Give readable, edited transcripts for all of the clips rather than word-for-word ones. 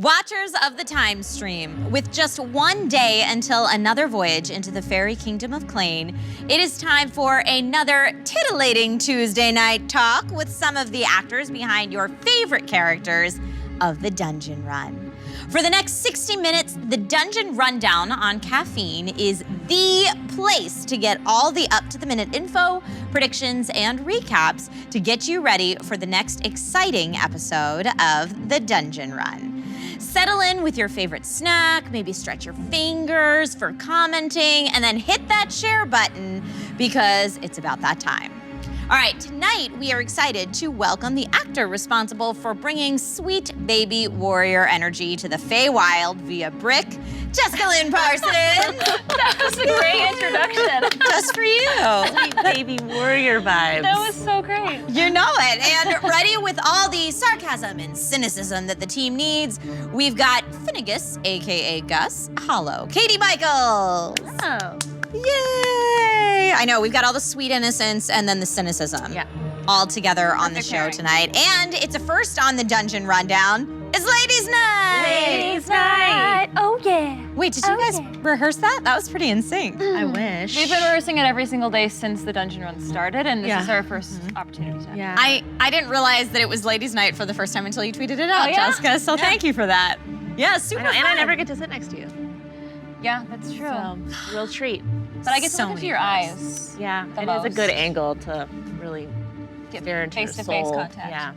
Watchers of the time stream, with just one day until another voyage into the fairy kingdom of Clane, it is time for another titillating Tuesday night talk with some of the actors behind your favorite characters of the Dungeon Run. For the next 60 minutes, the Dungeon Rundown on Caffeine is the place to get all the up-to-the-minute info, predictions, and recaps to get you ready for the next exciting episode of the Dungeon Run. Settle in with your favorite snack, maybe stretch your fingers for commenting, and then hit that share button because it's about that time. All right, tonight we are excited to welcome the actor responsible for bringing sweet baby warrior energy to the Feywild via Brick, Jessica Lynn Parsons. That was a great introduction. Just for you. Sweet baby warrior vibes. That was so great. You know it. And ready with all the sarcasm and cynicism that the team needs, we've got Finnegas, aka Gus. Hello, Katie Michels. Oh. Yay! I know, we've got all the sweet innocence and then the cynicism all together on the show tonight. And it's a first on the Dungeon Rundown. It's Ladies' Night! Ladies' night. Oh, yeah. Wait, did you guys rehearse that? That was pretty in sync. I wish. We've been rehearsing it every single day since the Dungeon Run started, and this is our first opportunity to. Yeah. I didn't realize that it was Ladies' Night for the first time until you tweeted it out, Oh, yeah? Jessica, so thank you for that. Yeah, super fun. And I never get to sit next to you. Yeah, that's true. So, real treat. But I get to So look into many your girls. eyes. Yeah, The it is a most. good angle to really Get stare into your face-to-face soul. contact. Yeah.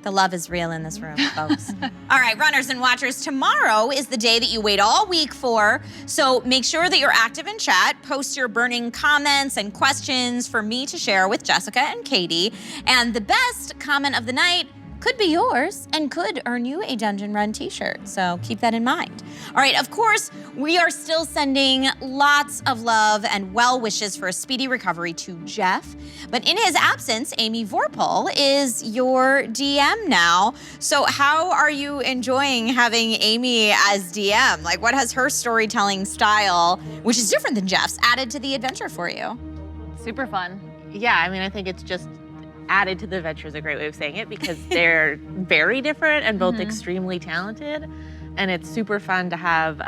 The love is real in this room, folks. All right, runners and watchers, tomorrow is the day that you wait all week for, so make sure that you're active in chat, post your burning comments and questions for me to share with Jessica and Katie, and the best comment of the night could be yours and could earn you a Dungeon Run t-shirt, so keep that in mind. All right, of course, we are still sending lots of love and well wishes for a speedy recovery to Jeff, but in his absence, Amy Vorpal is your DM now. So how are you enjoying having Amy as DM? Like, what has her storytelling style, which is different than Jeff's, added to the adventure for you? Super fun. Yeah, I mean, I think it's just added to the adventure is a great way of saying it because they're very different and both extremely talented. And it's super fun to have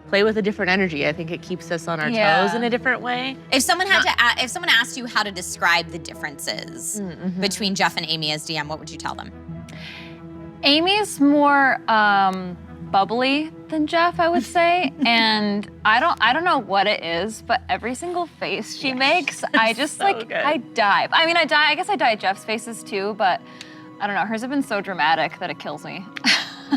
play with a different energy. I think it keeps us on our toes in a different way. If someone had to, if someone asked you how to describe the differences between Jeff and Amy as DM, what would you tell them? Amy's more bubbly than Jeff, I would say, and I don't know what it is, but every single face she makes, I just So good. I dive. I mean, I guess I die at Jeff's faces too, but I don't know. Hers have been so dramatic that it kills me.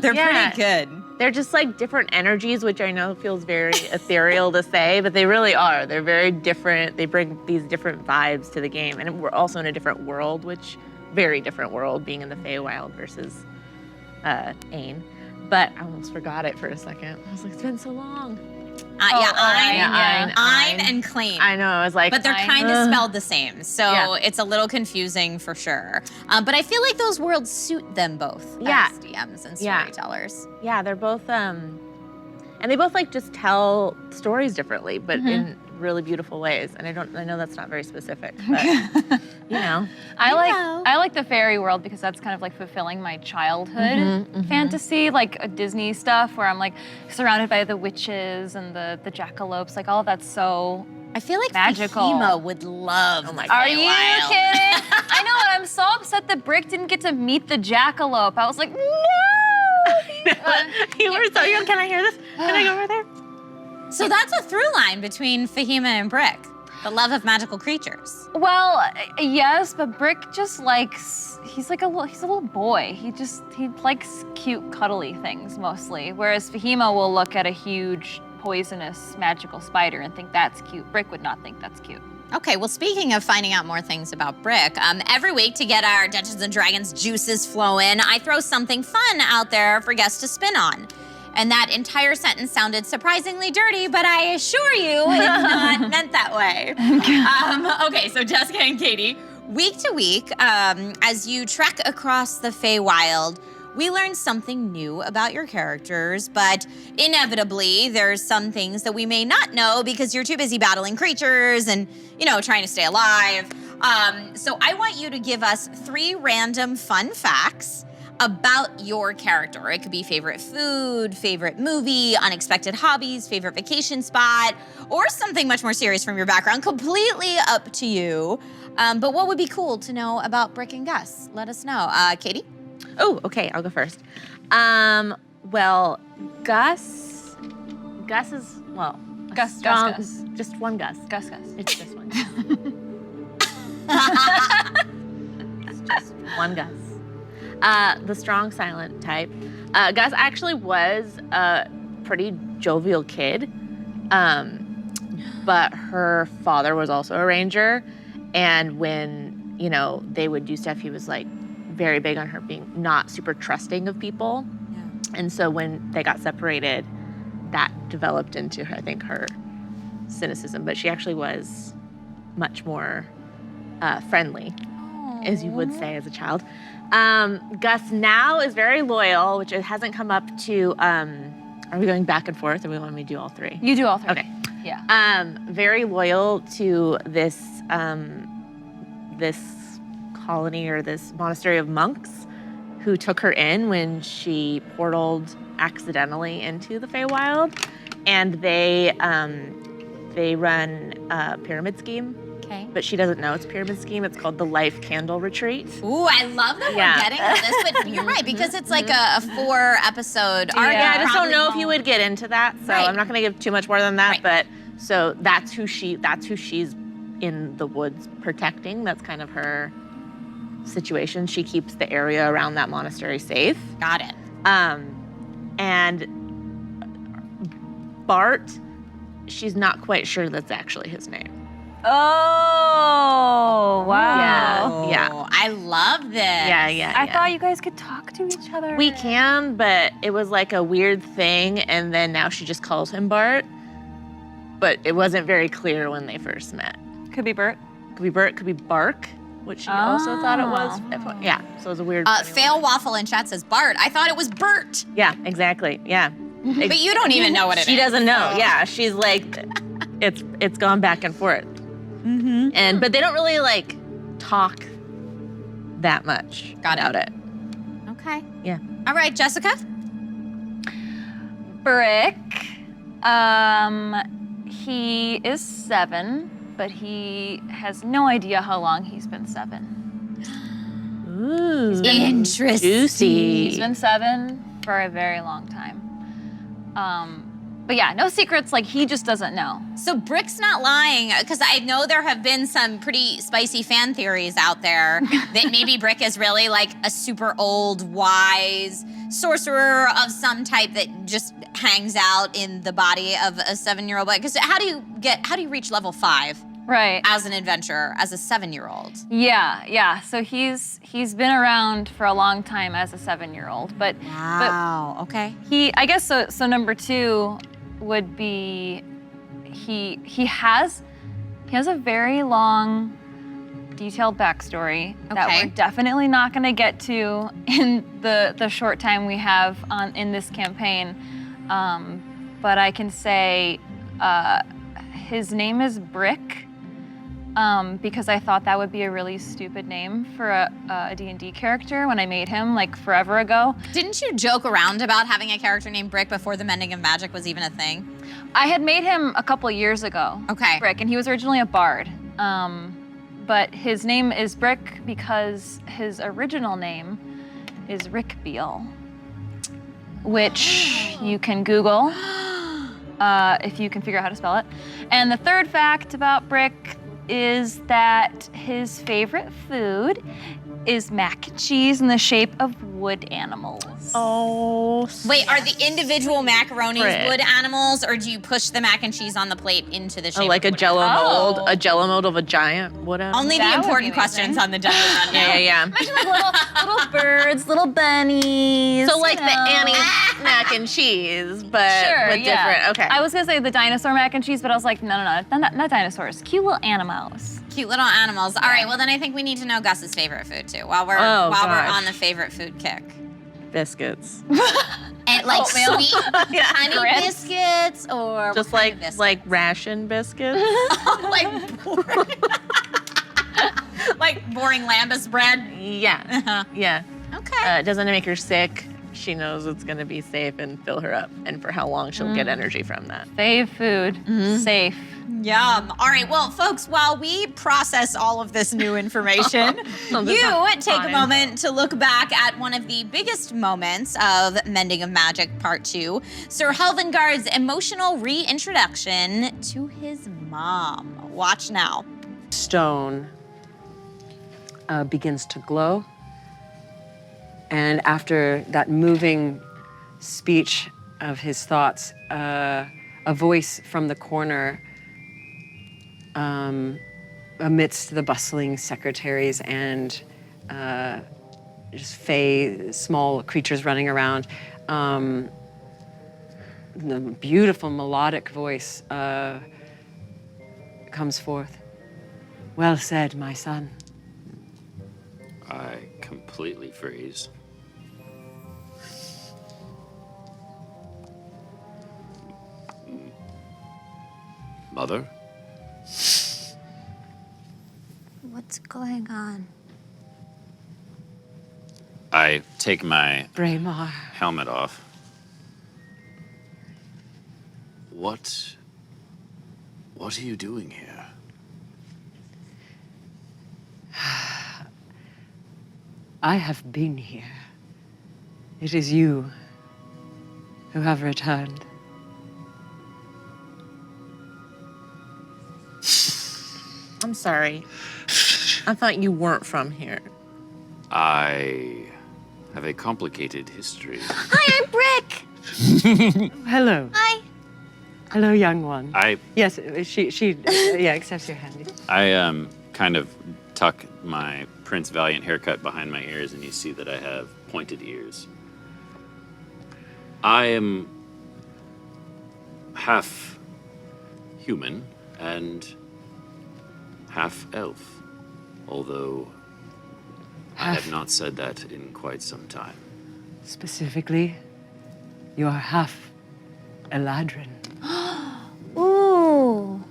They're Yeah. pretty good. They're just like different energies, which I know feels very ethereal to say, but they really are. They're very different. They bring these different vibes to the game. And we're also in a different world, which very different world, being in the Feywild versus Ain. But I almost forgot it for a second. I was like, it's been so long. Ein and Clane. I know, I was like, But they're Ein. kind of spelled the same, so Yeah. it's a little confusing for sure. But I feel like those worlds suit them both Yeah. as DMs and Yeah. storytellers. yeah, they're both, and they both like just tell stories differently, but in really beautiful ways. And I know that's not very specific, but you know. I like the fairy world because that's kind of like fulfilling my childhood fantasy, like Disney stuff where I'm like surrounded by the witches and the jackalopes, like all of that's so I feel like magical. Fahima would love the Are you Feywild. kidding? I know, and I'm so upset that Brick didn't get to meet the jackalope. I was like, no! You were so young. Can I hear this? Can I go over there? So that's a through line between Fahima and Brick, the love of magical creatures. Well, yes, but Brick just likes, he's a little boy. He likes cute, cuddly things mostly. Whereas Fahima will look at a huge, poisonous, magical spider and think that's cute. Brick would not think that's cute. Okay, well, speaking of finding out more things about Brick, every week to get our Dungeons & Dragons juices flowing, I throw something fun out there for guests to spin on. And that entire sentence sounded surprisingly dirty, but I assure you it's not meant that way. Okay, so Jessica and Katie, week to week, as you trek across the Feywild, we learn something new about your characters, but inevitably there's some things that we may not know because you're too busy battling creatures and, trying to stay alive. So I want you to give us 3 random fun facts about your character. It could be favorite food, favorite movie, unexpected hobbies, favorite vacation spot, or something much more serious from your background. Completely up to you. But what would be cool to know about Brick and Gus? Let us know. Katie? Oh, okay, I'll go first. Well, Gus is, well, Gus, strong, Gus. just one Gus. Gus. It's just one Gus. It's just one Gus. The strong, silent type. Gus actually was a pretty jovial kid, but her father was also a ranger, and when, you know, they would do stuff, he was like very big on her being not super trusting of people. Yeah. And so when they got separated, that developed into, I think, her cynicism, but she actually was much more friendly, as you would say as a child. Gus now is very loyal, which it hasn't come up to, are we going back and forth, or we want me to do all three? You do all three. Okay. Yeah. Very loyal to this, this colony or this monastery of monks who took her in when she portaled accidentally into the Feywild, and they run a pyramid scheme. Okay. But she doesn't know it's a pyramid scheme. It's called the Life Candle Retreat. Ooh, I love that Yeah. we're getting to this, but you're right, because it's like a 4-episode arc. Yeah, I just don't probably know if you won't- would get into that, so Right. I'm not gonna give too much more than that. Right. But so that's who she's in the woods protecting. That's kind of her situation. She keeps the area around that monastery safe. Got it. And Bart, she's not quite sure that's actually his name. Oh, wow. Yeah. Oh, I love this. Yeah. I thought you guys could talk to each other. We can, but it was like a weird thing, and then now she just calls him Bart. But it wasn't very clear when they first met. Could be Bert. Could be Bert, could be Bark, which she also thought it was. Yeah, so it was a weird. Fail Waffle in chat says Bart. I thought it was Bert. Yeah, exactly. Yeah. But you don't even know what it is. She doesn't know. Yeah, she's like, it's gone back and forth. Mm-hmm. But they don't really like talk that much about it. Okay. Yeah. All right, Jessica. Brick. He is 7, but he has no idea how long he's been 7. Ooh. Interesting. Juicy. He's been 7 for a very long time. But yeah, no secrets, like he just doesn't know. So Brick's not lying, because I know there have been some pretty spicy fan theories out there that maybe Brick is really like a super old, wise sorcerer of some type that just hangs out in the body of a 7-year-old boy. Because how do you reach level 5 Right. as an adventurer, as a 7-year-old? Yeah. So he's been around for a long time as a 7-year-old, but Wow, okay. I guess so number 2 would be he has a very long, detailed backstory that Okay. we're definitely not going to get to in the short time we have in this campaign. But I can say his name is Brick. Because I thought that would be a really stupid name for a D&D character when I made him like forever ago. Didn't you joke around about having a character named Brick before the Mending of Magic was even a thing? I had made him a couple years ago, Okay. Brick, and he was originally a bard. But his name is Brick because his original name is Rick Beale, which you can Google if you can figure out how to spell it. And the third fact about Brick is that his favorite food is mac and cheese in the shape of wood animals. Oh. Wait, are the individual macaronis Frick. wood animals, or do you push the mac and cheese on the plate into the shape Like of a wood Jello animals? mold, a Jello mold of a giant wood animal. Only That the would be important amazing. questions on the Jello. Yeah. Imagine like little birds, little bunnies. So like you the know. Annie's mac and cheese, but Sure, but yeah. different. Okay. I was gonna say the dinosaur mac and cheese, but I was like, no, not dinosaurs. Cute little animals. Cute little animals. All right, well then I think we need to know Gus's favorite food too, while we're gosh. on the favorite food kick. Biscuits. And like Oatmeal. sweet Yeah. honey Grits. biscuits, or Just what kind like of biscuits? like ration biscuits. like boring, like boring lambus bread. Yeah. Yeah. Okay. Okay. It doesn't make her sick. She knows it's gonna be safe and fill her up, and for how long she'll get energy from that. Fave food. Safe. Yum. All right, well, folks, while we process all of this new information, you take a moment to look back at one of the biggest moments of Mending of Magic Part 2, Sir Helvengard's emotional reintroduction to his mom. Watch now. Stone begins to glow. And after that moving speech of his thoughts, a voice from the corner amidst the bustling secretaries and just fey, small creatures running around, the beautiful melodic voice comes forth. Well said, my son. I completely freeze. Mother? What's going on? I take my Braemar. helmet off. What are you doing here? I have been here. It is you who have returned. I'm sorry. I thought you weren't from here. I have a complicated history. Hi, I'm Brick. Hello. Hi. Hello, young one. I Yes, she accepts your hand. kind of tuck my Prince Valiant haircut behind my ears, and you see that I have pointed ears. I am half human and half elf, although I have not said that in quite some time. Specifically, you are half Eladrin. Ooh.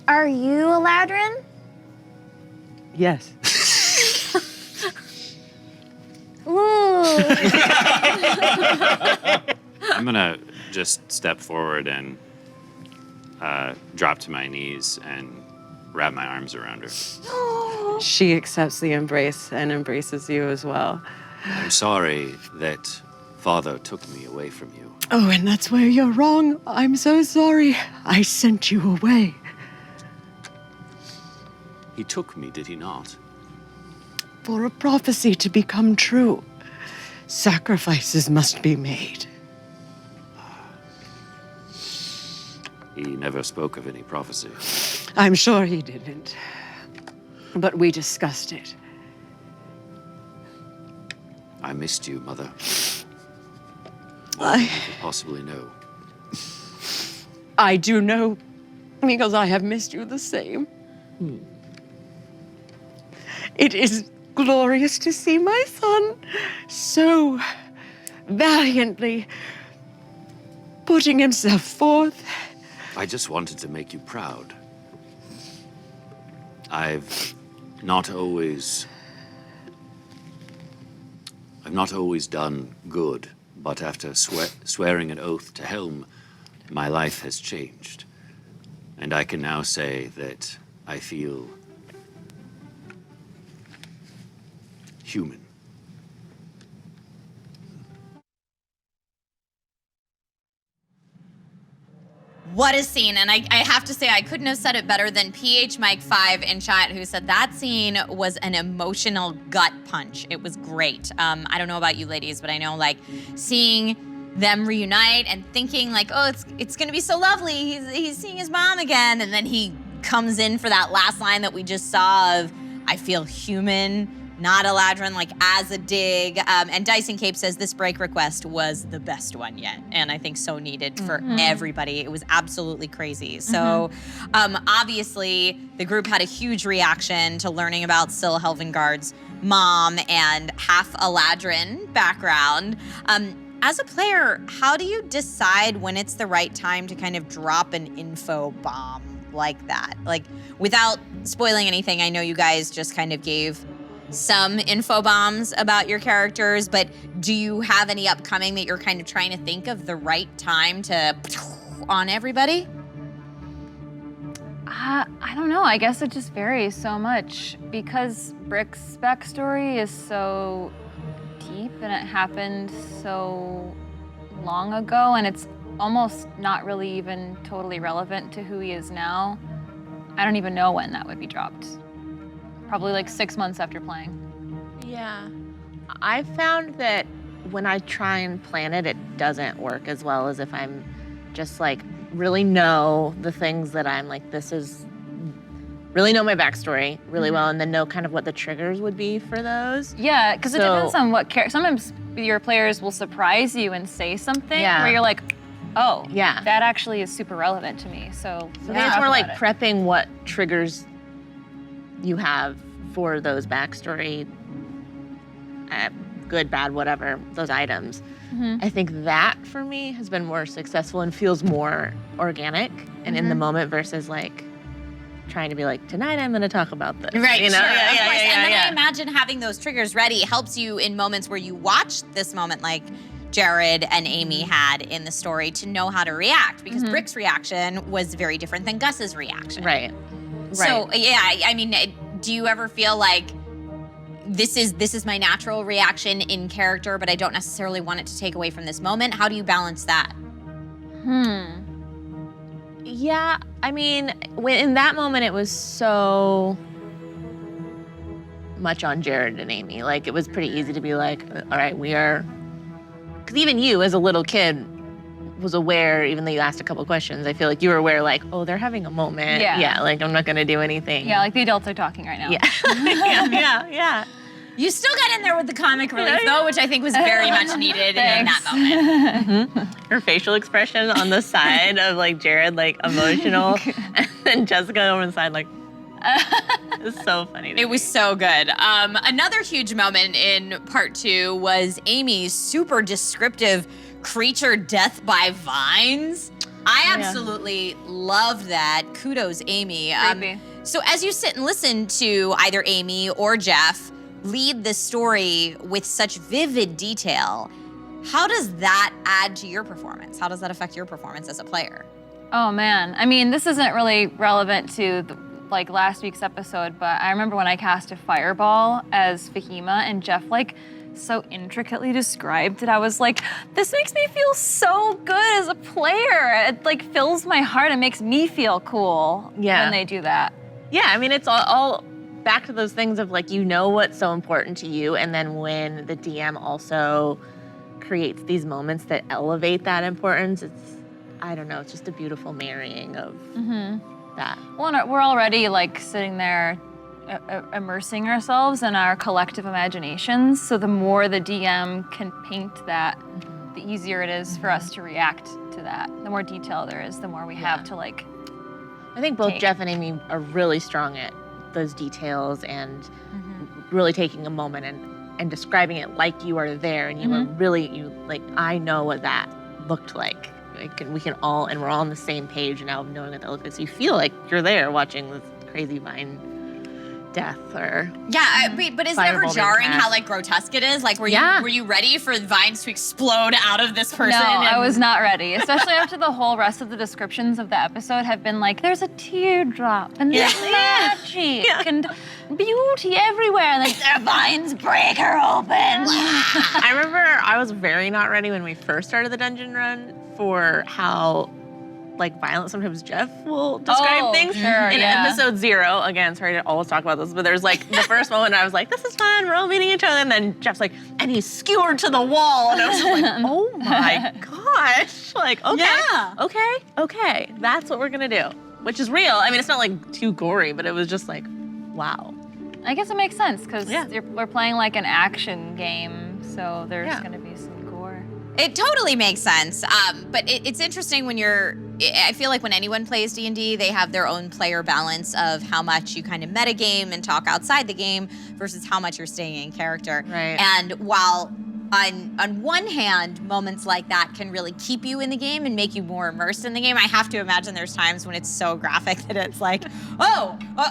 Are you Eladrin? Yes. Ooh. I'm gonna just step forward and drop to my knees and wrap my arms around her. She accepts the embrace and embraces you as well. I'm sorry that Father took me away from you. Oh, and that's where you're wrong. I'm so sorry. I sent you away. He took me, did he not? For a prophecy to become true, sacrifices must be made. He never spoke of any prophecy. I'm sure he didn't. But we discussed it. I missed you, Mother. I- You could possibly know. I do know, because I have missed you the same. It is glorious to see my son so valiantly putting himself forth. I just wanted to make you proud. I've not always done good, but after swearing an oath to Helm, my life has changed. And I can now say that I feel human. What a scene. And I have to say, I couldn't have said it better than PH Mike 5 in chat, who said that scene was an emotional gut punch. It was great. I don't know about you ladies, but I know like seeing them reunite and thinking like, oh, it's gonna be so lovely. He's seeing his mom again. And then he comes in for that last line that we just saw of, I feel human, not Eladrin, like as a dig. And Dyson Cape says this break request was the best one yet. And I think so needed for everybody. It was absolutely crazy. So obviously the group had a huge reaction to learning about Syl Helvengard's mom and half Eladrin background. As a player, how do you decide when it's the right time to kind of drop an info bomb like that? Like, without spoiling anything, I know you guys just kind of gave some info bombs about your characters, but do you have any upcoming that you're kind of trying to think of the right time to on everybody? I don't know. I guess it just varies so much because Brick's backstory is so deep and it happened so long ago, and it's almost not really even totally relevant to who he is now. I don't even know when that would be dropped. Probably like 6 months after playing. Yeah. I found that when I try and plan it, it doesn't work as well as if I'm just like really know the things that I'm like, this is really know my backstory really well, and then know kind of what the triggers would be for those. Yeah, because it depends on what character. Sometimes your players will surprise you and say something where you're like, oh, that actually is super relevant to me. So I think it's more like prepping what triggers you have for those backstory, good, bad, whatever, those items. I think that for me has been more successful and feels more organic and in the moment versus like trying to be like, tonight I'm going to talk about this. Right, you know? sure, Yeah, of yeah, course. yeah, And then yeah. I imagine having those triggers ready helps you in moments where you watch this moment like Jared and Amy had in the story to know how to react, because Brick's reaction was very different than Gus's reaction. Right. So, yeah, I mean, do you ever feel like this is my natural reaction in character, but I don't necessarily want it to take away from this moment? How do you balance that? Yeah, I mean, when in that moment, it was so much on Jared and Amy. Like, it was pretty easy to be like, all right, we are, because even you as a little kid was aware, even though you asked a couple questions, I feel like you were aware, like, oh, they're having a moment. Yeah. Like, I'm not going to do anything. Yeah, like the adults are talking right now. Yeah. You still got in there with the comic relief, though, which I think was very much needed in that moment. Her facial expression on the side of, like, Jared, like, emotional, and then Jessica on the side, like, it's so funny. It was so good. Another huge moment in part 2 was Amy's super descriptive creature death by vines. I absolutely loved that. Kudos, Amy. Creepy. So as you sit and listen to either Amy or Jeff lead the story with such vivid detail, how does that add to your performance? How does that affect your performance as a player? Oh man, I mean, this isn't really relevant to like last week's episode, but I remember when I cast a fireball as Fahima and Jeff like so intricately described it. I was like, this makes me feel so good as a player. It like fills my heart and makes me feel cool when they do that. Yeah, I mean, it's all back to those things of like, you know what's so important to you, and then when the DM also creates these moments that elevate that importance, it's, I don't know, it's just a beautiful marrying of that. Well, we're already like sitting there immersing ourselves in our collective imaginations, so the more the DM can paint that, the easier it is for us to react to that. The more detail there is, the more we have to like I think both take. Jeff and Amy are really strong at those details and really taking a moment and describing it like you are there, and you are really, like, I know what that looked like. We can all, and we're all on the same page now of knowing what that looks like. So you feel like you're there watching this crazy vine death or but is it ever fireball being jarring cast. how like grotesque it is? Like, were you ready for the vines to explode out of this person? No, I was not ready, especially after the whole rest of the descriptions of the episode have been like, there's a teardrop and there's magic and beauty everywhere, and like, their vines break her open. I remember I was very not ready when we first started the dungeon run for how like violent sometimes Jeff will describe things. Sure, in episode 0, again, sorry to always talk about this, but there's like the first moment I was like, this is fun, we're all meeting each other, and then Jeff's like, and he's skewered to the wall, and I was like, oh my gosh, like, okay, that's what we're gonna do, which is real. I mean, it's not like too gory, but it was just like, wow. I guess it makes sense because we're playing like an action game, so there's gonna be some gore. It totally makes sense. But it's interesting when I feel like when anyone plays D&D, they have their own player balance of how much you kind of metagame and talk outside the game versus how much you're staying in character. Right. And while on one hand, moments like that can really keep you in the game and make you more immersed in the game. I have to imagine there's times when it's so graphic that it's like,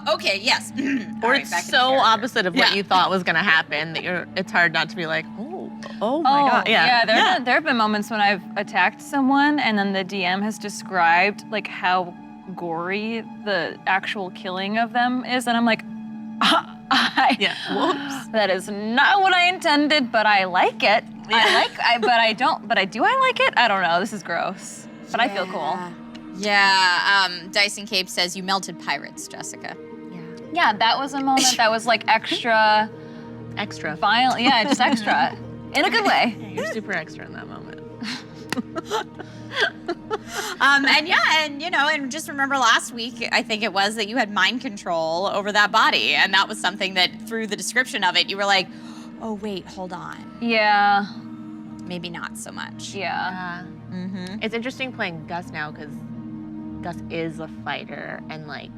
okay, yes. Or All right, it's back in so character. opposite of what Yeah. you thought was gonna happen that it's hard not to be like, oh my God. Yeah. There have been moments when I've attacked someone and then the DM has described like how gory the actual killing of them is, and I'm like, Whoops. that is not what I intended, but I like it. Do I like it? I don't know. This is gross, but I feel cool. Yeah, Dyson Cape says you melted pirates, Jessica. Yeah, that was a moment that was like extra violent. Yeah, just extra. In a good way. Yeah, you're super extra in that moment. And just remember last week, I think it was, that you had mind control over that body. And that was something that through the description of it, you were like, oh, wait, hold on. Yeah. Maybe not so much. Yeah. It's interesting playing Gus now because Gus is a fighter and like,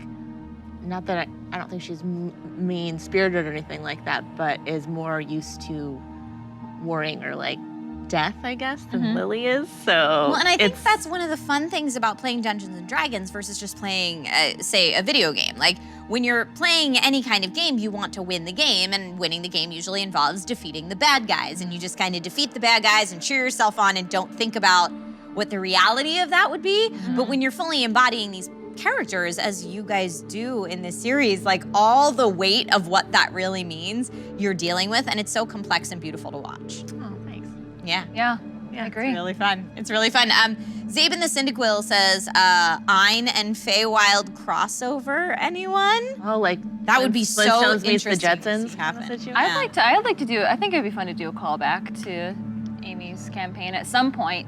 not that I don't think she's mean-spirited or anything like that, but is more used to warring or like death, I guess, than Lily is. So Well, and I think that's one of the fun things about playing Dungeons and Dragons versus just playing, say, a video game. Like, when you're playing any kind of game, you want to win the game, and winning the game usually involves defeating the bad guys. And you just kind of defeat the bad guys and cheer yourself on and don't think about what the reality of that would be. But when you're fully embodying these characters, as you guys do in this series, like all the weight of what that really means, you're dealing with, and it's so complex and beautiful to watch. Oh, thanks. Yeah. Yeah. I agree. It's really fun. It's really fun. Zabin the Cyndaquil says, Ein and Feywild crossover, anyone? Oh, like That would be so Flintstones meets the interesting to Jetsons see happen. situation? I'd like to do. I think it'd be fun to do a callback to Amy's campaign at some point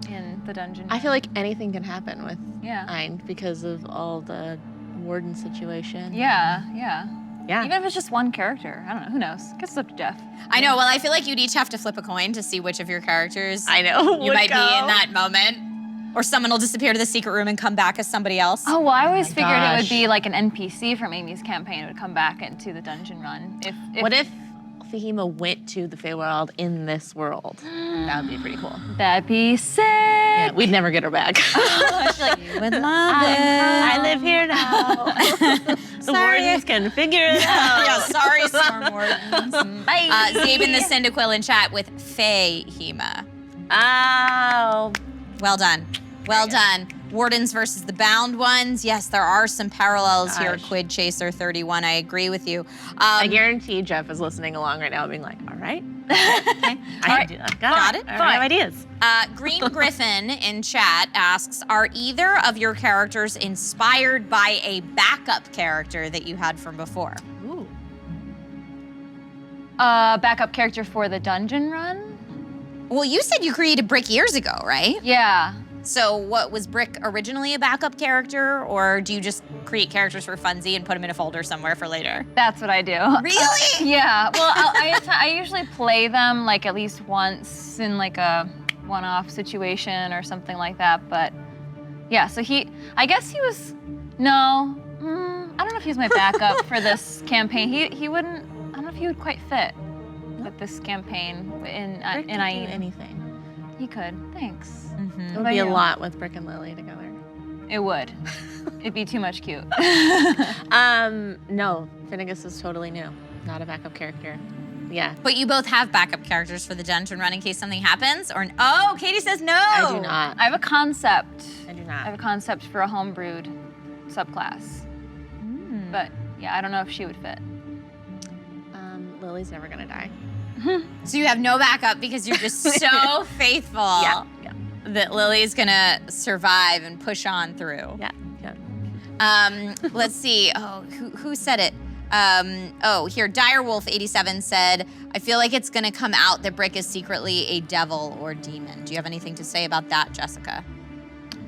in the dungeon. I feel like anything can happen with Yeah. Ein because of all the warden situation. Yeah. Yeah. Even if it's just one character, I don't know. Who knows? Guess it's up to Jeff. I know. Well, I feel like you'd each have to flip a coin to see which of your characters I know. you might be in that moment. Or someone will disappear to the secret room and come back as somebody else. Oh well, I always figured it would gosh. be like an NPC from Amy's campaign would come back into the dungeon run. What if Fahima went to the Feywild in this world? That would be pretty cool. That'd be sick. Yeah, we'd never get her back. You would love it. I live here now. The wardens can figure it out. Yeah, sorry, Storm Wardens. Zabin the Cyndaquil in chat with Fahima. Oh. Well done. Well done. Wardens versus the bound ones. Yes, there are some parallels here. Gosh. Quid Chaser 31. I agree with you. I guarantee Jeff is listening along right now being like, all right. Okay. Got it. I have ideas. Green Griffin in chat asks, are either of your characters inspired by a backup character that you had from before? Ooh. Backup character for the dungeon run? Well, you said you created Brick years ago, right? Yeah. So what, was Brick originally a backup character, or do you just create characters for funsie and put them in a folder somewhere for later? That's what I do. Really? Yeah. Well, I usually play them like at least once in like a one-off situation or something like that. But yeah, so I guess he was, no, I don't know if he was my backup for this campaign. He wouldn't, I don't know if he would quite fit with this campaign in Brick could do Ain. anything. He could, thanks. It would be a lot with Brick and Lily together. It would. It'd be too much cute. No, Finnegas is totally new. Not a backup character. Yeah. But you both have backup characters for the dungeon run in case something happens? Or oh, Katie says no. I do not. I have a concept. I do I not. have a concept for a homebrewed subclass. But yeah, I don't know if she would fit. Lily's never gonna die. So you have no backup because you're just so faithful Yeah. that Lily's gonna survive and push on through. Yeah. Let's see. Oh, who said it? Here, Direwolf87 said, I feel like it's gonna come out that Brick is secretly a devil or demon. Do you have anything to say about that, Jessica?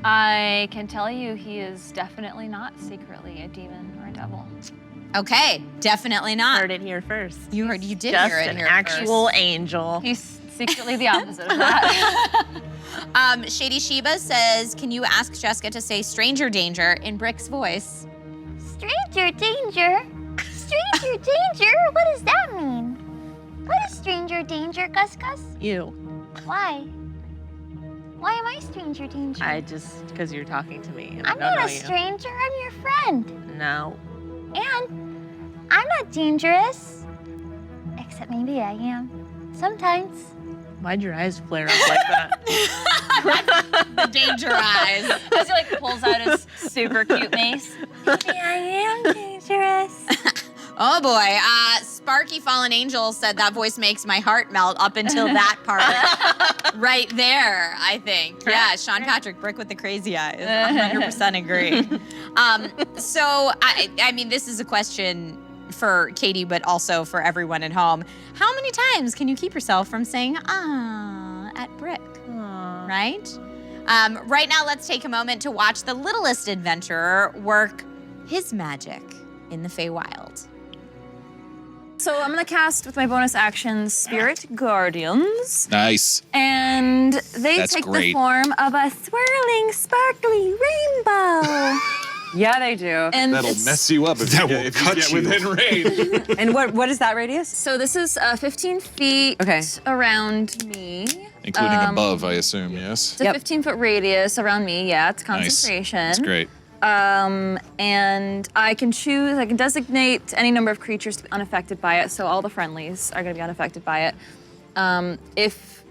I can tell you he is definitely not secretly a demon or a devil. Okay, definitely not. Heard it here first. You did Just hear it an here actual angel. He's secretly the opposite of that. first. Shady Sheba says, can you ask Jessica to say stranger danger in Brick's voice? Stranger danger? Stranger danger? What does that mean? What is stranger danger, Gus Gus? You. Why? Why am I stranger danger? Because you're talking to me. And I'm I don't not know a stranger. I'm your friend. you. No. And I'm not dangerous. Except maybe I am. Sometimes. Why'd your eyes flare up like that? The danger eyes. As he like pulls out his super cute mace. Maybe I am dangerous. Oh boy, Sparky Fallen Angel said that voice makes my heart melt up until that part right there, I think. Yeah, Sean Patrick, Brick with the crazy eyes, 100% agree. So, I mean, this is a question for Katie, but also for everyone at home. How many times can you keep yourself from saying, at Brick, right? Right now, let's take a moment to watch the littlest adventurer work his magic in the Feywild. So I'm gonna cast with my bonus action Spirit Guardians. Nice. And they That's take the great. form of a swirling, sparkly rainbow. Yeah, they do. And That'll it's- mess you up if That you will get cut you. within range. And what is that radius? So this is 15 feet Okay. around me. Including above, I assume, yes? It's a 15-foot radius around me. Yeah, it's concentration. Nice. That's great. And I can designate any number of creatures to be unaffected by it, so all the friendlies are going to be unaffected by it. If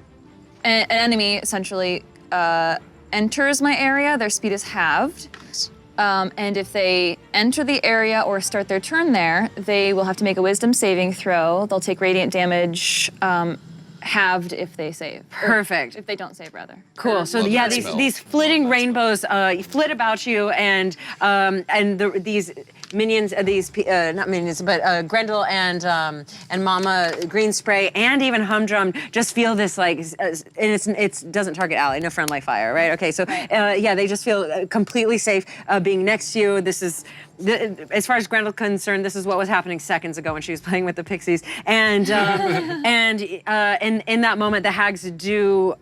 an enemy essentially enters my area, their speed is halved. Nice. And if they enter the area or start their turn there, they will have to make a wisdom saving throw. They'll take radiant damage, halved if they save. Or Perfect. if they don't save, rather. Cool. So Love yeah, that these spell. these flitting Love that rainbows flit about you, and these minions, not minions, but Grendel and Mama Greenspray and even Humdrum just feel this like, and it doesn't target ally, no friendly fire, right? Okay, so yeah, they just feel completely safe being next to you. This is. As far as Grendel's concerned, this is what was happening seconds ago when she was playing with the pixies, and in that moment, the hags do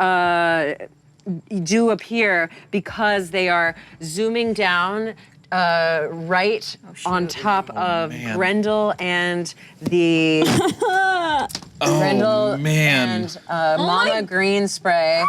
appear because they are zooming down right on top of man. Grendel and the Grendel man. and Mama Greenspray.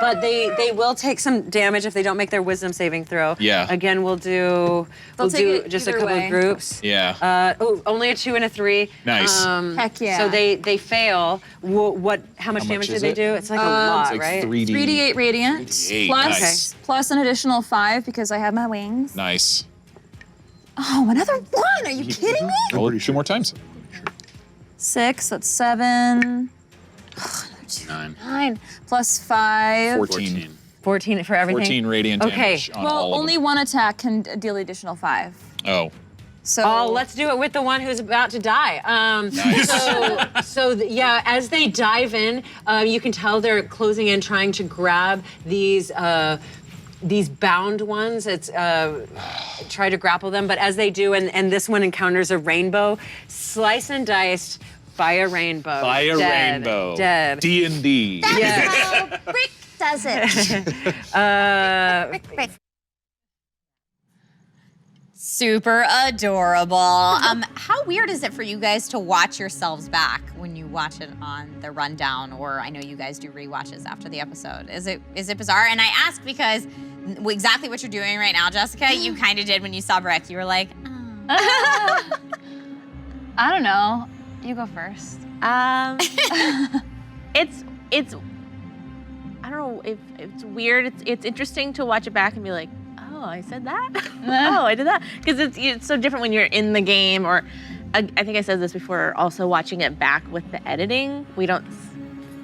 But they will take some damage if they don't make their wisdom saving throw. Yeah. Again, we'll do take it just a either couple way. of groups. Yeah. Only a 2 and a 3. Nice. Heck yeah. So they fail. How much much damage do is they it? do? It's like a lot, It's like right? 3D. 3d8 radiant, 3d8, plus, nice. plus an additional 5 because I have my wings. Nice. Oh, another 1! Are you kidding me? Roll it 2 more times. 6, that's 7. 9, 9 plus 5. 14. 14 for everything. 14 radiant Okay. damage on all Well, of only them. one attack can deal the additional 5. Oh. So Oh, let's do it with the one who's about to die. Yeah, as they dive in, you can tell they're closing in, trying to grab these bound ones. It's try to grapple them, but as they do, and this one encounters a rainbow, slice and diced by a rainbow. By a Dead. rainbow. Dead. D&D. That's how Brick does it. Brick. Super adorable. How weird is it for you guys to watch yourselves back when you watch it on the rundown, or I know you guys do rewatches after the episode? Is it bizarre? And I ask because exactly what you're doing right now, Jessica, you kind of did when you saw Brick. You were like, oh. I don't know. You go first. It's I don't know if it's weird. It's interesting to watch it back and be like, oh, I said that. Oh, I did that, because it's so different when you're in the game. Or I think I said this before. Also, watching it back with the editing, we don't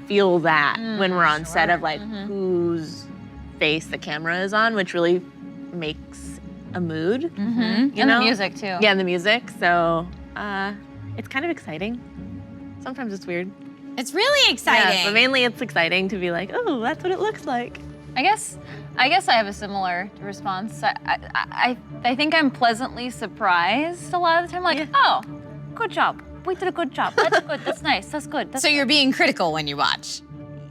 feel that when we're on set of like whose face the camera is on, which really makes a mood. You And know? the music, too. Yeah, and the music. So it's kind of exciting. Sometimes it's weird. It's really exciting. Yeah, but mainly it's exciting to be like, oh, that's what it looks like. I guess I have a similar response. I think I'm pleasantly surprised a lot of the time. Like, oh, good job. We did a good job. That's good. That's nice. That's good. That's So you're being critical when you watch.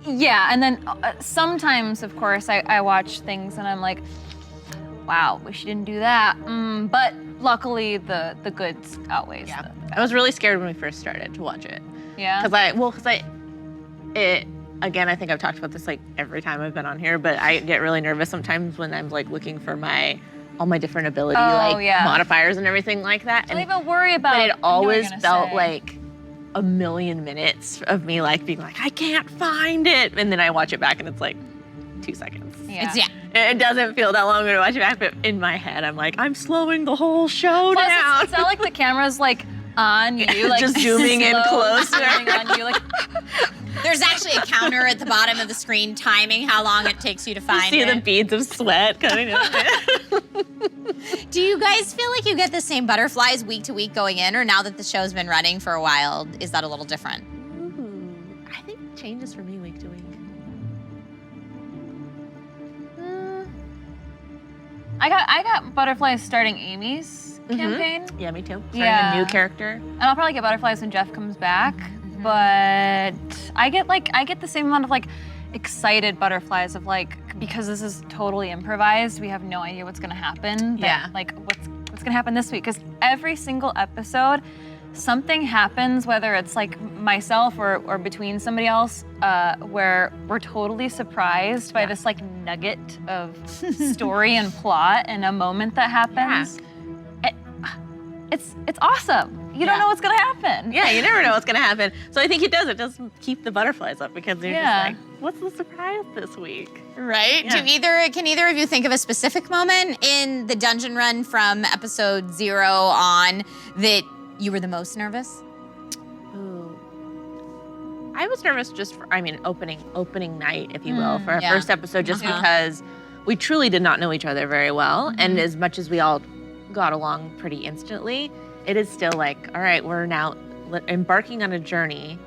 Yeah, and then sometimes, of course, I watch things and I'm like, wow, wish you didn't do that. But luckily the good outweighs Yeah. the I bad. was really scared when we first started to watch it. Yeah. Again, I think I've talked about this like every time I've been on here, but I get really nervous sometimes when I'm like looking for all my different ability modifiers and everything like that. Don't even worry about But I it know what you're always gonna felt say. like a million minutes of me like being like, I can't find it. And then I watch it back and it's like 2 seconds. Yeah. It doesn't feel that long to watch it back, but in my head, I'm like, I'm slowing the whole show Plus, down. it's not like the camera's like on you, like Just zooming in slow closer. zooming on you, like There's actually a counter at the bottom of the screen timing how long it takes you to find See the it. beads of sweat coming out. Do you guys feel like you get the same butterflies week to week going in, or now that the show's been running for a while, is that a little different? I think it changes for me week to week. I got butterflies starting Amy's campaign. Yeah, me too. Starting Yeah. a new character. And I'll probably get butterflies when Jeff comes back. But I get the same amount of like excited butterflies of like, because this is totally improvised, we have no idea what's gonna happen. Yeah. Like what's gonna happen this week? Because every single episode, something happens, whether it's like myself or between somebody else, where we're totally surprised by this like nugget of story and plot and a moment that happens. It's awesome. You don't know what's gonna happen. Yeah, you never know what's gonna happen. So I think it does. It does keep the butterflies up because they're Yeah. just like, what's the surprise this week? Right? Yeah. Can either of you think of a specific moment in the dungeon run from episode 0 on that you were the most nervous? Ooh. I was nervous just for, opening night, if you will, for our yeah. first episode, just because we truly did not know each other very well. And as much as we all got along pretty instantly, it is still like, all right, we're now embarking on a journey.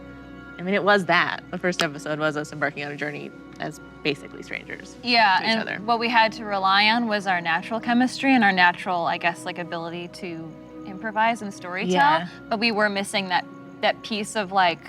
I mean, it was that. The first episode was us embarking on a journey as basically strangers. Yeah, to each and other. what we had to rely on was our natural chemistry and our natural, I guess, like ability to improvise and storytell. Yeah. But we were missing that piece of like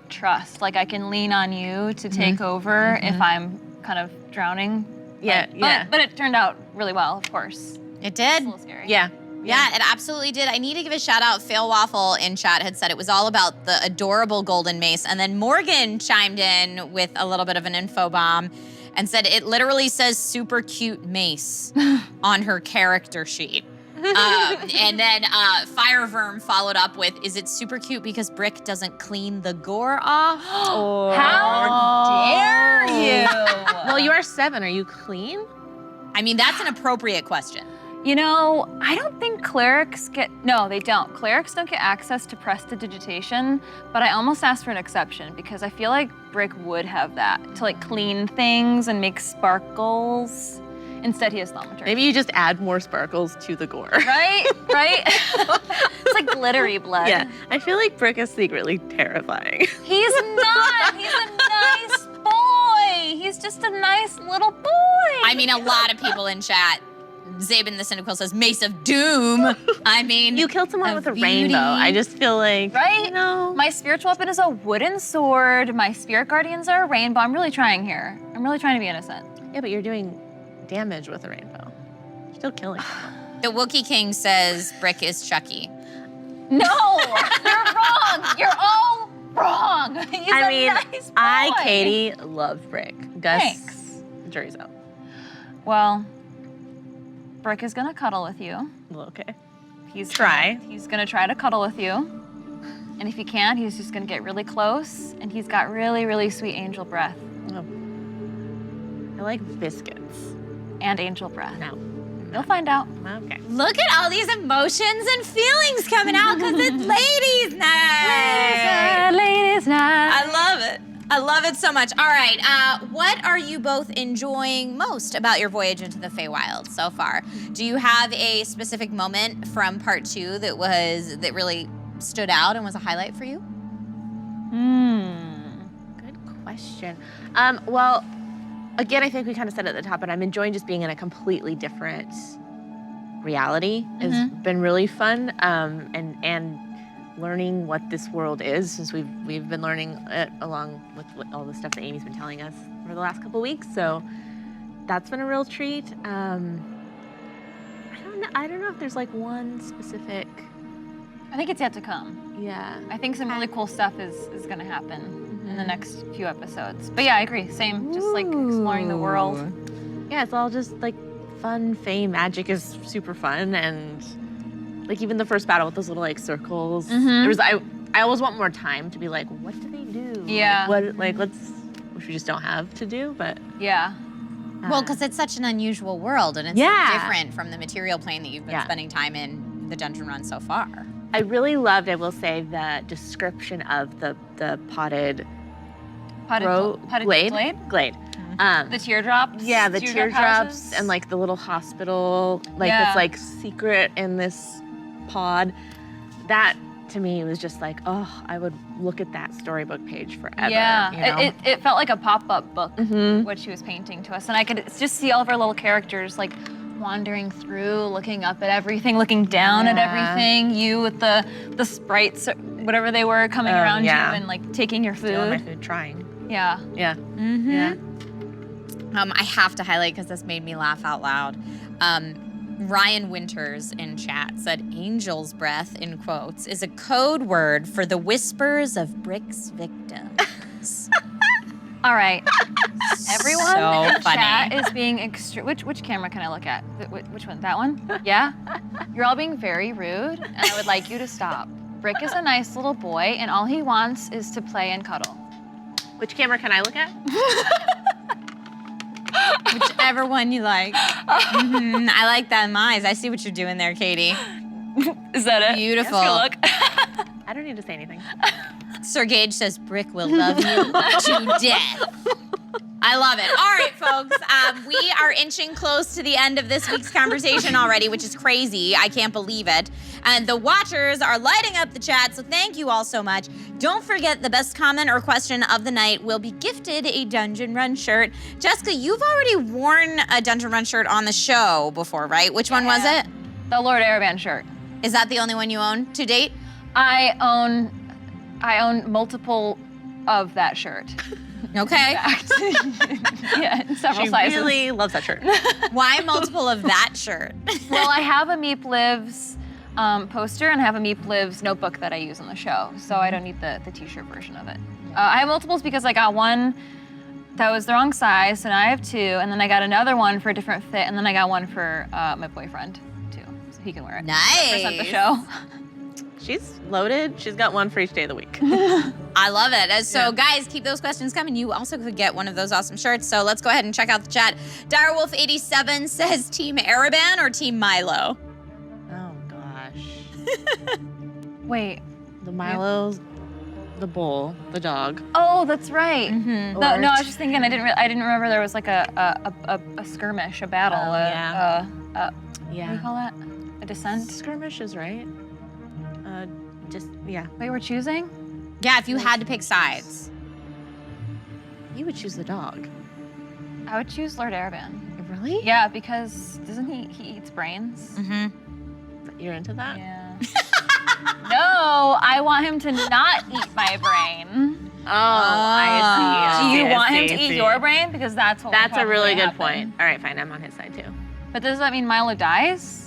trust. Like I can lean on you to take over if I'm kind of drowning. Yeah, But it turned out really well, of course. It It's did. a little scary. Yeah. Yeah, it absolutely did. I need to give a shout out. Fail Waffle in chat had said it was all about the adorable golden mace. And then Morgan chimed in with a little bit of an info bomb and said it literally says super cute mace on her character sheet. And then Fireverm followed up with, is it super cute because Brick doesn't clean the gore off? How dare you? Well, you are 7. Are you clean? I mean, that's an appropriate question. You know, I don't think clerics no, they don't. Clerics don't get access to prestidigitation, but I almost asked for an exception because I feel like Brick would have that to like clean things and make sparkles. Instead, he has thaumaturgy. Maybe you just add more sparkles to the gore. Right? It's like glittery blood. Yeah, I feel like Brick is secretly terrifying. He's not. He's a nice boy. He's just a nice little boy. I mean, a lot of people in chat, Zabin the Cynical says Mace of Doom. I mean, You killed someone with a beauty. rainbow. I just feel like, Right? you know. My spiritual weapon is a wooden sword. My spirit guardians are a rainbow. I'm really trying here. I'm really trying to be innocent. Yeah, but you're doing damage with a rainbow. You're still killing someone. The Wookiee King says Brick is Chucky. No, you're wrong. You're all wrong. He's I a mean, nice boy. I, Katie, love Brick. Gus, Thanks. jury's out. Well, Brick is gonna cuddle with you. Well, okay. He's Try. He's gonna try to cuddle with you. And if he can't, he's just gonna get really close. And he's got really, really sweet angel breath. Oh. I like biscuits. And angel breath. No. You'll find out. Okay. Look at all these emotions and feelings coming out because it's ladies' night. Ladies' night. I love it. I love it so much. All right, what are you both enjoying most about your voyage into the Feywild so far? Do you have a specific moment from part 2 that really stood out and was a highlight for you? Good question. Well, again, I think we kind of said it at the top, but I'm enjoying just being in a completely different reality. Has been really fun, and learning what this world is, since we've been learning it along with all the stuff that Amy's been telling us for the last couple weeks. So that's been a real treat. I don't know if there's like one specific. I think it's yet to come. Yeah. I think some really cool stuff is going to happen in the next few episodes. But yeah, I agree. Same. Just like exploring the world. Yeah, it's all just like fun, fame. Magic is super fun, and like even the first battle with those little like circles. There was I always want more time to be like, what do they do? Yeah. Which we just don't have to do, but Yeah. Well, because it's such an unusual world, and it's different from the material plane that you've been spending time in the dungeon run so far. I really loved, I will say, the description of the potted glade. The teardrops. Yeah, the teardrop teardrops houses? and like the little hospital, like it's like secret in this pod. That to me was just like, oh, I would look at that storybook page forever. Yeah, you know? it felt like a pop-up book, what she was painting to us. And I could just see all of our little characters like wandering through, looking up at everything, looking down at everything. You with the sprites, whatever they were, coming around you and like taking your food. Stealing my food, trying. Yeah. Yeah. Yeah. I have to highlight because this made me laugh out loud. Ryan Winters in chat said angel's breath, in quotes, is a code word for the whispers of Brick's victims. All right. Everyone So in funny. chat is being which camera can I look at? Which one? That one? Yeah? You're all being very rude, and I would like you to stop. Brick is a nice little boy, and all he wants is to play and cuddle. Which camera can I look at? Whichever one you like. I like them eyes. I see what you're doing there, Katie. Is that it? Beautiful. Let's go look. I don't need to say anything. Sir Gage says Brick will love you to death. I love it. All right, folks. We are inching close to the end of this week's conversation already, which is crazy. I can't believe it. And the watchers are lighting up the chat, so thank you all so much. Don't forget the best comment or question of the night will be gifted a Dungeon Run shirt. Jessica, you've already worn a Dungeon Run shirt on the show before, right? Which one was it? The Lord Ereband shirt. Is that the only one you own to date? I own multiple of that shirt. Okay. Yeah, in several She sizes. really loves that shirt. Why multiple of that shirt? Well, I have a Meep Lives poster and I have a Meep Lives notebook that I use on the show, so I don't need the t-shirt version of it. I have multiples because I got one that was the wrong size, and I have two, and then I got another one for a different fit, and then I got one for my boyfriend too, so he can wear it. Represent the Nice. show. She's loaded. She's got one for each day of the week. I love it. So guys, keep those questions coming. You also could get one of those awesome shirts. So let's go ahead and check out the chat. Direwolf87 says Team Araban or Team Milo? Oh gosh. Wait. The Milo's the bull, the dog. Oh, that's right. Mm-hmm. No, I was just thinking. I didn't remember there was like a skirmish, a battle. Oh, What do you call that? A descent. Skirmish is right. Wait, we're choosing? Yeah, if you had to pick sides. You would choose the dog. I would choose Lord Ereband. Really? Yeah, because doesn't he eats brains? Mm-hmm. You're into that? Yeah. No, I want him to not eat my brain. Oh, I see. Do you want him to eat your brain? Because that's what will That's a really probably good happen. point. All right, fine. I'm on his side too. But does that mean Milo dies?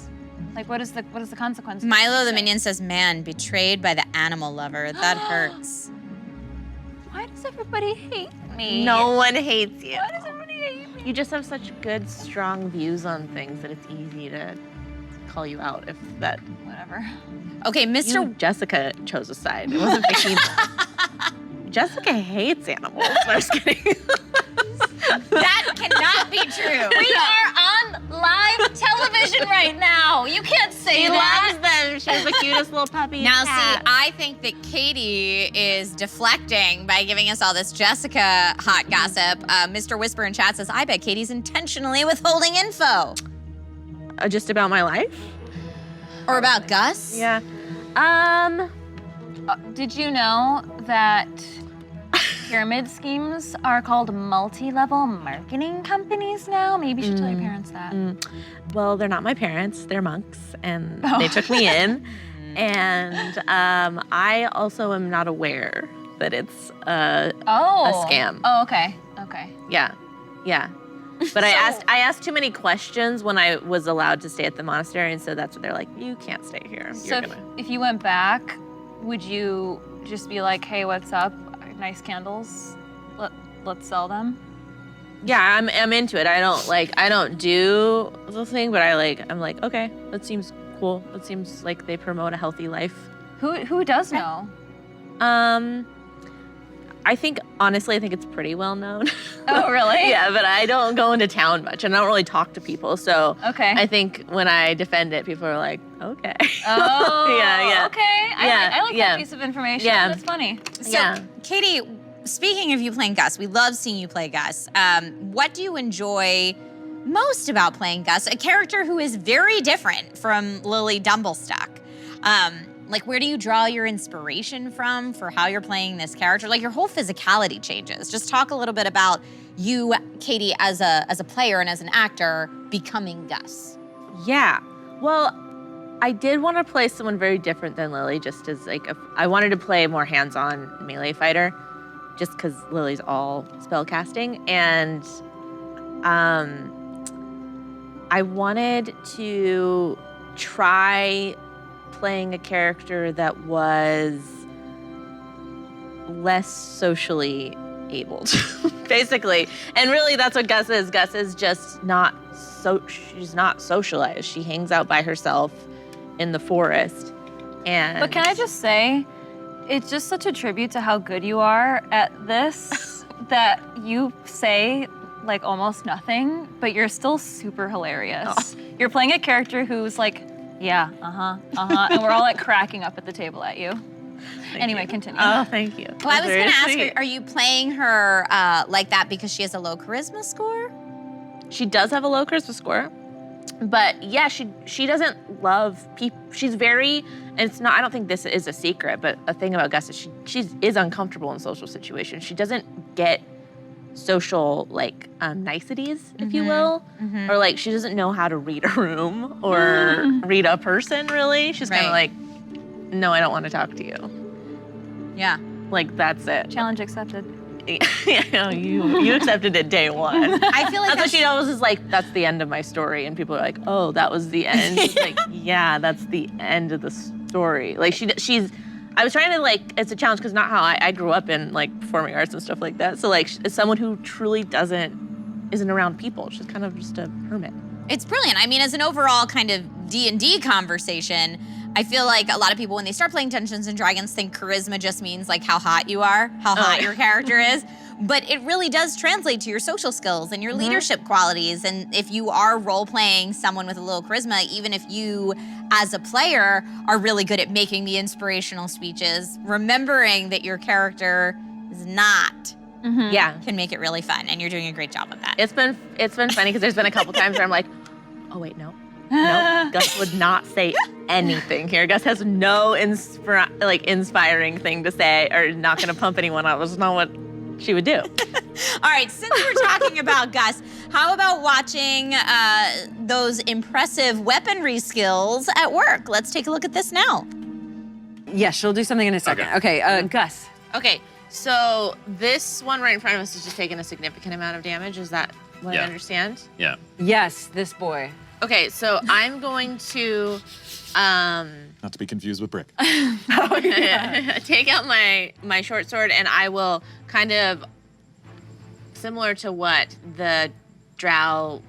Like, what is the consequence? Milo the minion says, man, betrayed by the animal lover. That hurts. Why does everybody hate me? No one hates you. Why does everybody hate me? You just have such good, strong views on things that it's easy to call you out if that. Whatever. Okay, Mr. Jessica chose a side. It wasn't Fatima. Jessica hates animals. No, I'm just kidding. That cannot be true. We are on live television right now. You can't say She that. loves them. She has the cutest little puppy. Now, cat. see, I think that Katie is deflecting by giving us all this Jessica hot gossip. Mr. Whisper in chat says, I bet Katie's intentionally withholding info. Just about my life? Or about Gus? Yeah. Did you know that pyramid schemes are called multi-level marketing companies now? Maybe you should tell your parents that. Well, they're not my parents. They're monks, and they took me in. And I also am not aware that it's a scam. Oh, okay. Okay. Yeah, yeah. But I asked too many questions when I was allowed to stay at the monastery, and so that's what they're like, you can't stay here. So if you went back, would you just be like, hey, what's up? Nice candles. Let's sell them. Yeah, I'm into it. I don't do the thing, but I'm like, okay, that seems cool. It seems like they promote a healthy life. Who does know? Honestly, I think it's pretty well known. Oh, really? Yeah, but I don't go into town much, and I don't really talk to people. So Okay. I think when I defend it, people are like, okay. Oh, Yeah. Okay. I like Yeah. that piece of information. Yeah. That's funny. So, Yeah. Katie, speaking of you playing Gus, we love seeing you play Gus. What do you enjoy most about playing Gus, a character who is very different from Lily Dumblestuck? Like, where do you draw your inspiration from for how you're playing this character? Like, your whole physicality changes. Just talk a little bit about you, Katie, as a player and as an actor, becoming Gus. Yeah. Well, I did want to play someone very different than Lily, just as I wanted to play a more hands-on melee fighter, just because Lily's all spell casting, and I wanted to try playing a character that was less socially abled, basically. And really, that's what Gus is. Gus is just she's not socialized. She hangs out by herself in the forest. But can I just say, it's just such a tribute to how good you are at this that you say like almost nothing, but you're still super hilarious. Oh. You're playing a character who's like, yeah, and we're all like cracking up at the table at you. Anyway, continue. Oh, thank you. Well, I was going to ask Very her, are you playing her like that because she has a low charisma score? She does have a low charisma score, but yeah, she doesn't love people. She's very, and it's not, I don't think this is a secret, but a thing about Gus is she is uncomfortable in social situations. She doesn't get social niceties, if you will, or like she doesn't know how to read a room or read a person, really. She's kind of like, no, I don't want to talk to you. Yeah. Like, that's it. Challenge accepted. Yeah, you accepted it day one. I feel like That's what she always is like, that's the end of my story. And people are like, oh, that was the end. It's like, yeah, that's the end of the story. Like, she's, I was trying to it's a challenge because not how I grew up in performing arts and stuff like that. So as someone who truly isn't around people. She's kind of just a hermit. It's brilliant. I mean, as an overall kind of D&D conversation, I feel like a lot of people, when they start playing Dungeons & Dragons, think charisma just means how hot you are, how hot your character is. But it really does translate to your social skills and your leadership qualities. And if you are role-playing someone with a little charisma, even if you, as a player, are really good at making the inspirational speeches, remembering that your character is not, can make it really fun. And you're doing a great job of that. It's been funny because there's been a couple times where I'm like, oh wait, no, Gus would not say anything here. Gus has no inspiring thing to say, or not going to pump anyone up. It's not what she would do. All right, since we're talking about Gus, how about watching those impressive weaponry skills at work? Let's take a look at this now. Yeah, she'll do something in a second. Okay, Gus. Okay, so this one right in front of us is just taking a significant amount of damage. Is that what I understand? Yeah. Yes, this boy. Okay, so I'm going to Not to be confused with Brick. take out my short sword, and I will kind of, similar to what the Drow,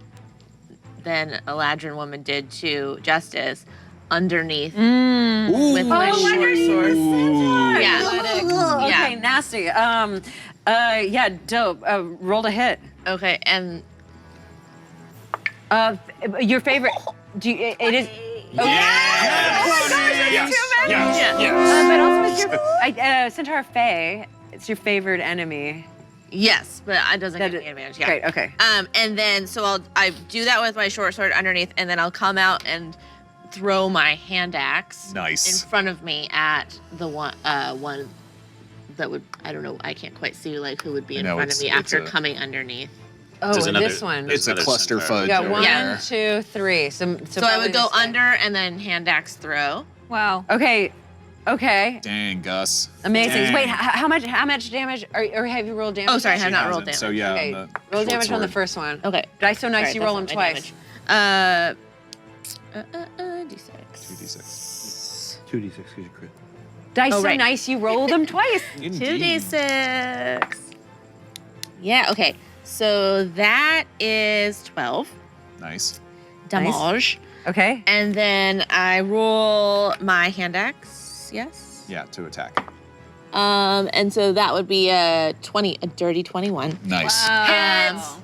then Eladrin woman did to Justice, underneath with my short sword. Yeah. Okay, nasty. Yeah, dope. Rolled a hit. Okay, and Your favorite? Do you, it is? But also, it's your Centaur Fae. It's your favored enemy. yes, but it doesn't give me advantage. Yeah. Great. Okay. And then so I do that with my short sword underneath, and then I'll come out and throw my hand axe Nice. in front of me at the one that would, I don't know, I can't quite see who would be in front of me after coming underneath. Oh, There's another- this one. It's a another cluster centaur. fudge. Yeah, over one, there. 2, 3. So So I would go under and then hand axe throw. Wow. Okay. Okay. Dang, Gus. Amazing. Dang. Wait, how much damage? Or have you rolled damage? Oh, sorry, I have She not hasn't, rolled damage. So yeah, Okay. on the Roll short damage on the sword. first one. Okay. Dice so nice, Sorry, you that's roll not them my twice. D6. 2d6. 2d6 because you crit. Dice Oh, so right. nice, you roll them twice. 2d6. Yeah, okay. So that is 12 Nice. damage. Okay. And then I roll my hand axe, yes? Yeah, to attack. And so that would be a dirty 21. Nice. Wow.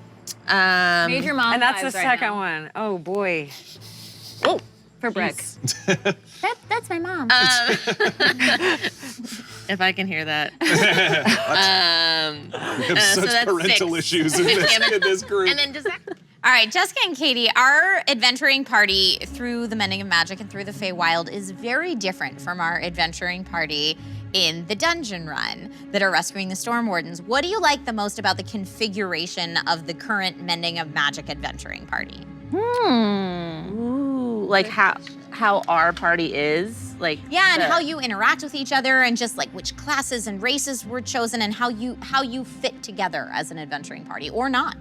Made your mom And that's the vibes right second now. one. Oh boy. Oh, For Brick. That's my mom. if I can hear that. We have so such that's parental 6. issues in this group. And then does that... All right, Jessica and Katie, our adventuring party through the Mending of Magic and through the Feywild is very different from our adventuring party in the dungeon run that are rescuing the Storm Wardens. What do you like the most about the configuration of the current Mending of Magic adventuring party? Ooh, like how our party is, like Yeah, and the- how you interact with each other and just like which classes and races were chosen and how you fit together as an adventuring party or not.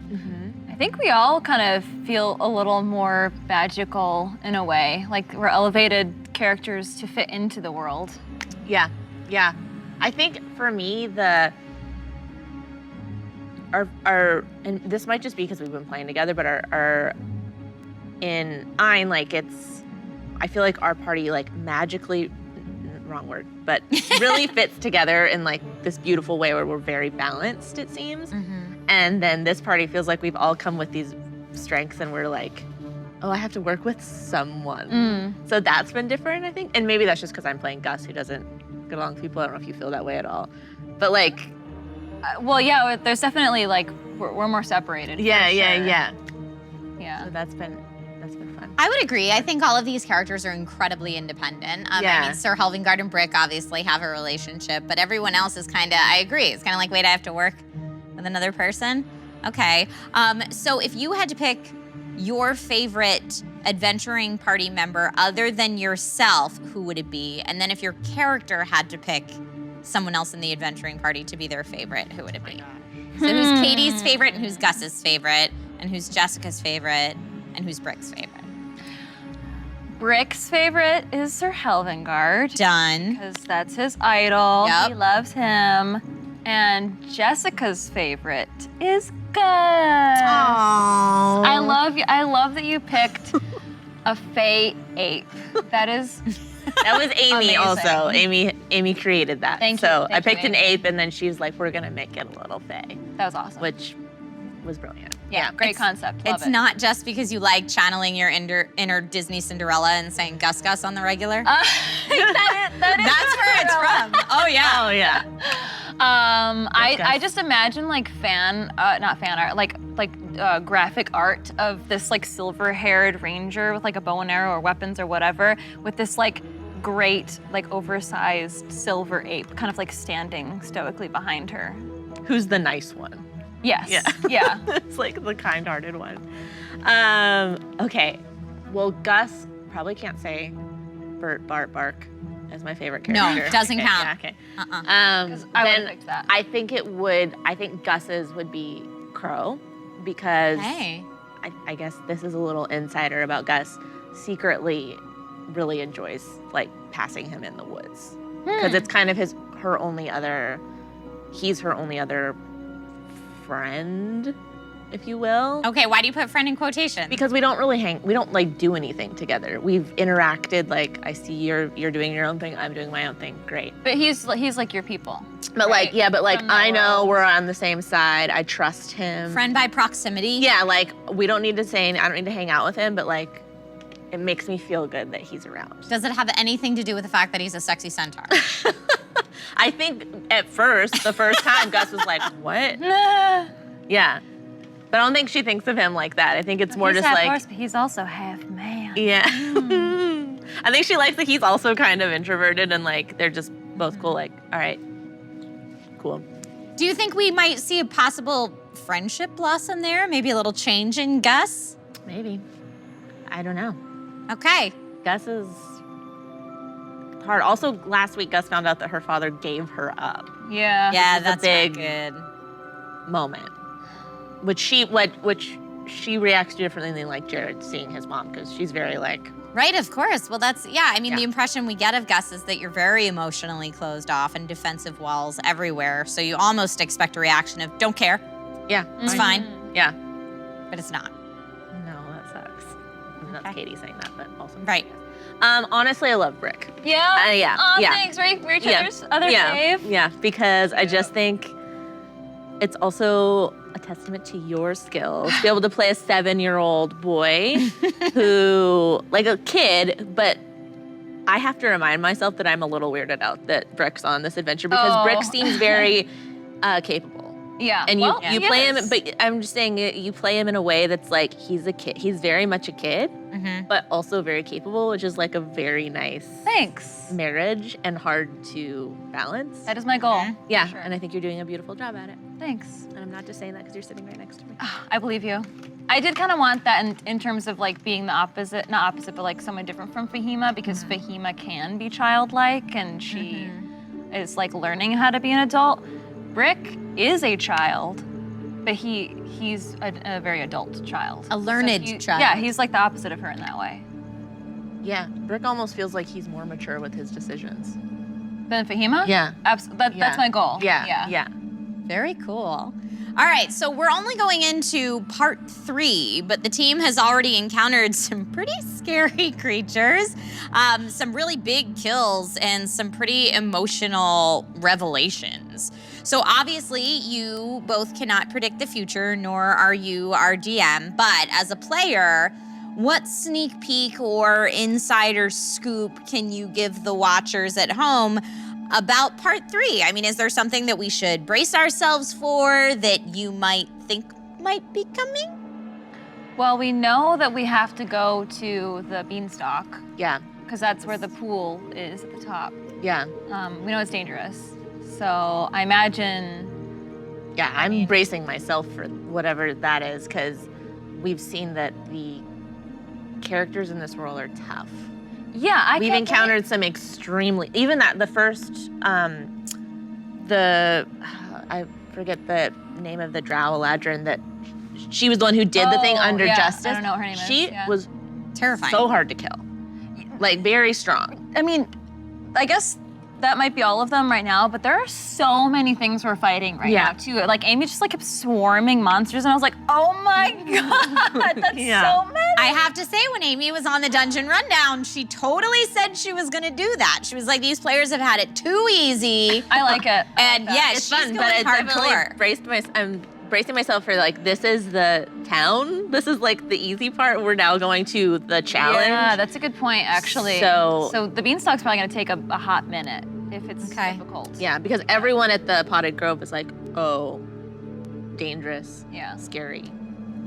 I think we all kind of feel a little more magical in a way, like we're elevated characters to fit into the world. Yeah. I think for me our and this might just be because we've been playing together, but our in Ein, like I feel like our party like magically, wrong word, but really fits together in like this beautiful way where we're very balanced, it seems. And then this party feels like we've all come with these strengths and we're like, oh, I have to work with someone. So that's been different, I think. And maybe that's just because I'm playing Gus, who doesn't get along with people. I don't know if you feel that way at all. But like, Well, yeah, there's definitely like, we're more separated. for yeah. Yeah. So that's been fun. I would agree. I think all of these characters are incredibly independent. I Yeah. mean, Sir Helvingard and Brick obviously have a relationship, but everyone else is kind of, I agree. It's kind of like, wait, I have to work with another person? Okay. So if you had to pick your favorite adventuring party member other than yourself, who would it be? And then if your character had to pick someone else in the adventuring party to be their favorite, who would it be? So who's Katie's favorite and who's Gus's favorite and who's Jessica's favorite and who's Brick's favorite? Brick's favorite is Sir Helvingard. Done. Because that's his idol. Yep. He loves him. And Jessica's favorite is Gus. I love that you picked a Fey ape. That is That was Amy Amazing. also. Amy created that. Thank you. So I Thank you, picked an Amy. ape and then she's like, we're gonna make it a little fae, that was awesome. which was brilliant. yeah, great concept. Love It's it. not just because you like channeling your inner Disney Cinderella and saying Gus Gus on the regular. that is That's where it's from. Oh yeah. Oh yeah. I just imagine like not fan art, like graphic art of this like silver-haired ranger with like a bow and arrow or weapons or whatever, with this like great like oversized silver ape kind of like standing stoically behind her. Who's the nice one? Yes. Yeah. Yeah. It's like the kind-hearted one. Okay. Well, Gus probably can't say Bert, Bart, Bark as my favorite No, character. doesn't Okay, count. Yeah, okay. I would've Then picked that. I think Gus's would be Crow because Hey. I guess this is a little insider about Gus. Secretly, really enjoys like passing him in the woods because it's kind of her only other friend, if you will. Okay, why do you put friend in quotation? Because we don't like do anything together. We've interacted, like I see you're doing your own thing, I'm doing my own thing. Great. But he's like your people. But Right. From the I know world. we're on the same side. I trust him. friend by proximity. Yeah, like we don't need to I don't need to hang out with him, but like it makes me feel good that he's around. Does it have anything to do with the fact that he's a sexy centaur? I think at first, the first time, Gus was like, what? Yeah. But I don't think she thinks of him like that. I think it's more He's just half like, horse, but he's also half man. yeah. I think she likes that he's also kind of introverted and like they're just both cool, like, all right, cool. Do you think we might see a possible friendship blossom there? Maybe a little change in Gus? Maybe. I don't know. Okay. Gus is hard. Also, last week Gus found out that her father gave her up. Yeah. Yeah, is a that's big- not good. Moment, which she reacts to differently than like Jared seeing his mom, because she's very like, Right, of course. Well, that's, I mean, Yeah. the impression we get of Gus is that you're very emotionally closed off and defensive walls everywhere. So you almost expect a reaction of, don't care, yeah, it's fine, yeah. but it's not. No, that sucks. And that's Okay. Katie saying that, but also Right. Honestly, I love Brick. Yeah? Yeah, Aw, yeah. thanks. We're each Yeah. other's other Yeah, fave. yeah, because I just think it's also a testament to your skills to be able to play a 7-year-old boy who, like a kid, but I have to remind myself that I'm a little weirded out that Brick's on this adventure, because Oh. Brick seems very capable. Yeah. And you, well, you he play is. him, but I'm just saying you play him in a way that's like he's a kid. He's very much a kid, but also very capable, which is like a very nice Thanks. marriage and hard to balance. That is my goal. Yeah, Sure. and I think you're doing a beautiful job at it. Thanks. And I'm not just saying that because you're sitting right next to me. I believe you. I did kind of want that in terms of like being the opposite, not opposite, but like someone different from Fahima, because Fahima can be childlike and she is like learning how to be an adult. Brick is a child, but he's a very adult child. A learned child. Yeah, he's like the opposite of her in that way. Yeah, Brick almost feels like he's more mature with his decisions. Then Fahima? Yeah. That's my goal. Yeah. Very cool. All right, so we're only going into part 3, but the team has already encountered some pretty scary creatures, some really big kills, and some pretty emotional revelations. So obviously, you both cannot predict the future, nor are you our DM, but as a player, what sneak peek or insider scoop can you give the watchers at home about part 3? I mean, is there something that we should brace ourselves for that you might think might be coming? Well, we know that we have to go to the beanstalk Yeah. because that's where the pool is at the top. Yeah. We know it's dangerous. So I imagine, Yeah, I'm bracing myself for whatever that is, because we've seen that the characters in this world are tough. yeah, We've encountered some extremely, even that the first, I forget the name of the drow Eladrin, that she was the one who did the thing Oh, under yeah, justice. I don't know what her name is, She yeah. was Terrifying. so hard to kill, like very strong. I mean, I guess that might be all of them right now, but there are so many things we're fighting right Yeah. now too. Like Amy just like kept swarming monsters, and I was like, oh my god, that's Yeah. so many. I have to say, when Amy was on the dungeon rundown, she totally said she was gonna do that. She was like, these players have had it too easy. I like it. And yeah, It's she's fun, going but it's hardcore. definitely I'm bracing myself for like, this is the town. This is like the easy part. We're now going to the challenge. Yeah, that's a good point, actually. So- the beanstalk's probably gonna take a hot minute if it's Okay. difficult. Yeah, because everyone at the Potted Grove is like, oh, dangerous, Yeah. scary,